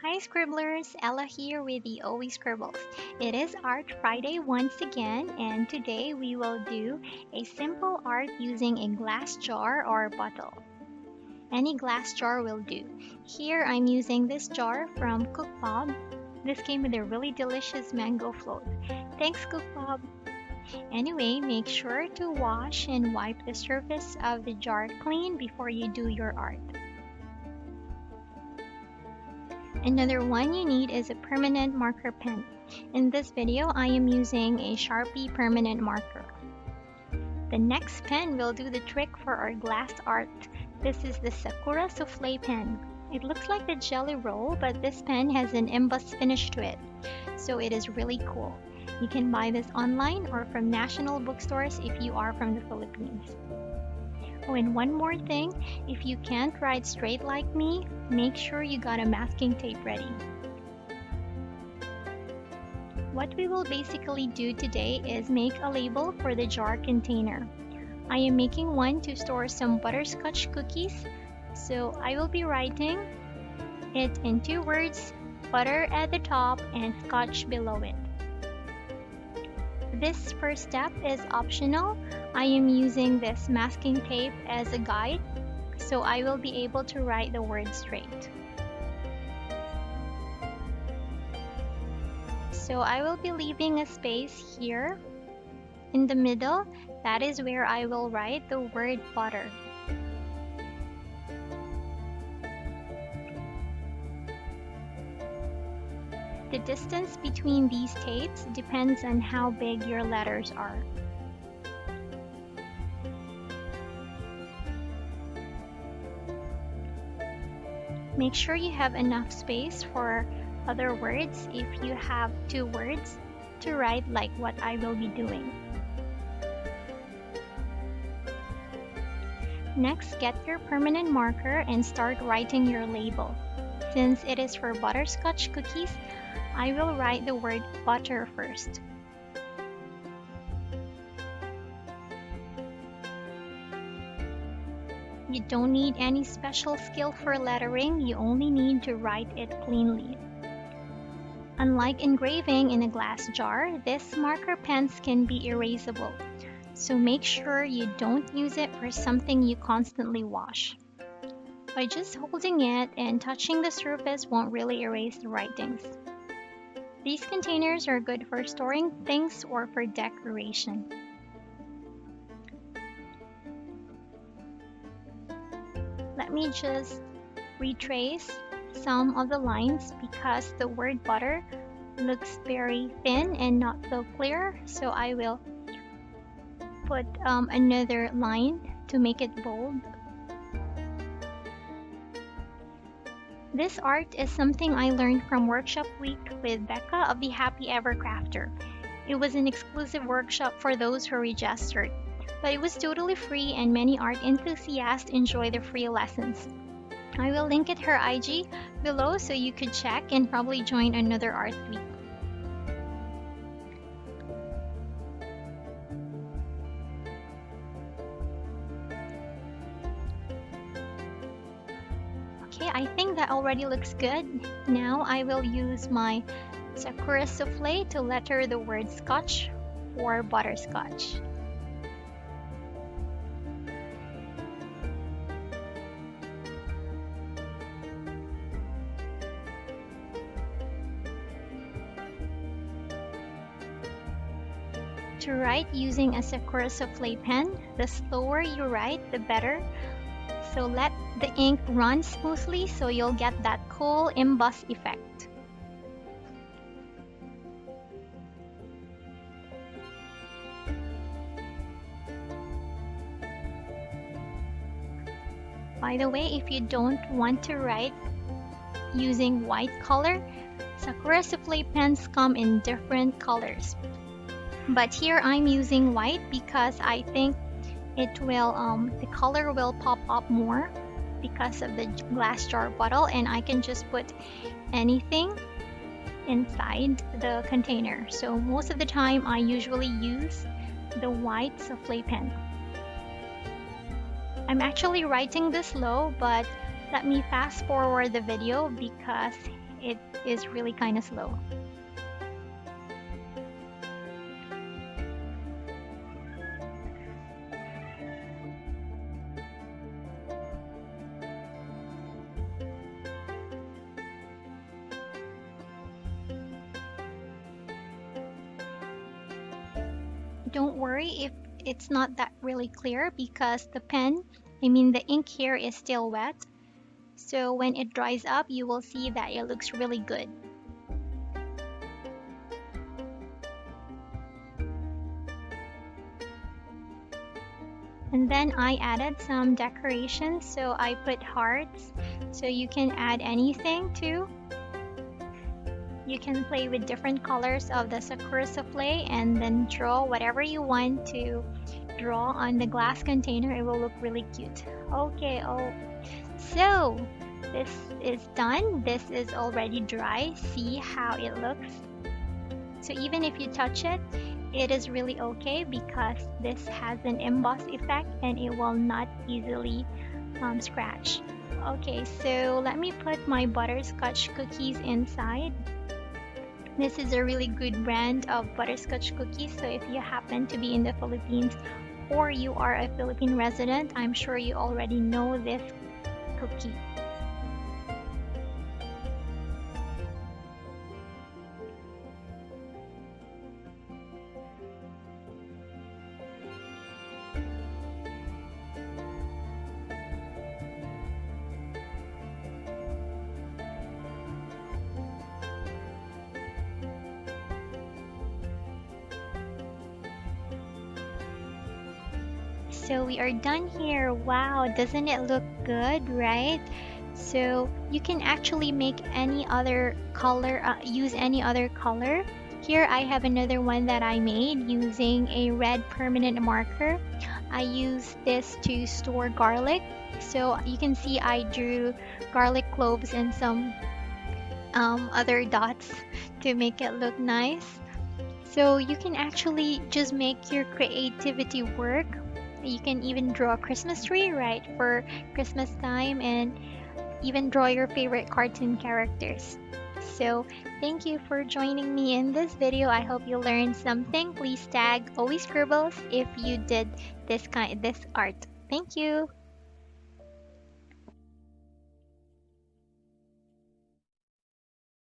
Hi Scribblers, Ella here with the oWy Scribbles. It is Art Friday once again, and today we will do a simple art using a glass jar or bottle. Any glass jar will do. Here I'm using this jar from Cook Bob. This came with a really delicious mango float. Thanks Cook Bob. Anyway, make sure to wash and wipe the surface of the jar clean before you do your art. Another one you need is a permanent marker pen. In this video, I am using a Sharpie permanent marker. The next pen will do the trick for our glass art. This is the Sakura Souffle pen. It looks like the jelly roll, but this pen has an embossed finish to it, so it is really cool. You can buy this online or from national bookstores if you are from the Philippines. Oh, and one more thing, if you can't write straight like me, make sure you got a masking tape ready. What we will basically do today is make a label for the jar container. I am making one to store some butterscotch cookies, so I will be writing it in 2 words, butter at the top and scotch below it. This first step is optional. I am using this masking tape as a guide, so I will be able to write the words straight. So I will be leaving a space here in the middle. That is where I will write the word butter. The distance between these tapes depends on how big your letters are. Make sure you have enough space for other words if you have 2 words to write like what I will be doing. Next, get your permanent marker and start writing your label. Since it is for butterscotch cookies, I will write the word butter first. You don't need any special skill for lettering, you only need to write it cleanly. Unlike engraving in a glass jar, this marker pens can be erasable, so make sure you don't use it for something you constantly wash. By just holding it and touching the surface won't really erase the writings. These containers are good for storing things or for decoration. Let me just retrace some of the lines because the word butter looks very thin and not so clear, so I will put another line to make it bold. This art is something I learned from Workshop Week with Becca of the Happy Ever Crafter. It was an exclusive workshop for those who registered, but it was totally free and many art enthusiasts enjoy the free lessons. I will link it her IG below so you could check and probably join another art week. Okay, I think that already looks good. Now I will use my Sakura Souffle to letter the word scotch for butterscotch. To write using a Sakura Souffle pen, the slower you write, the better. So let the ink run smoothly so you'll get that cool emboss effect. By the way, if you don't want to write using white color, Sakura Souffle pens come in different colors. But here I'm using white because I think it will the color will pop up more because of the glass jar bottle, and I can just put anything inside the container. So most of the time I usually use the white souffle pen. I'm actually writing this slow, but let me fast forward the video because it is really kind of slow. Don't worry if it's not that really clear because the ink here is still wet. So when it dries up, you will see that it looks really good. And then I added some decorations, so I put hearts. So you can add anything too. You can play with different colors of the Sakura Souffle and then draw whatever you want to draw on the glass container. It will look really cute. Okay, so this is done. This is already dry. See how it looks? So even if you touch it, it is really okay because this has an emboss effect and it will not easily scratch. Okay, so let me put my butterscotch cookies inside. This is a really good brand of butterscotch cookies. So if you happen to be in the Philippines or you are a Philippine resident, I'm sure you already know this cookie. So we are done here. Wow, doesn't it look good, right? So you can actually make any other color, use any other color. Here I have another one that I made using a red permanent marker. I use this to store garlic. So you can see I drew garlic cloves and some other dots to make it look nice. So you can actually just make your creativity work. You can even draw a Christmas tree, right, for Christmas time, and even draw your favorite cartoon characters. So thank you for joining me in this video. I hope you learned something. Please tag oWy Scribbles if you did this art. Thank you.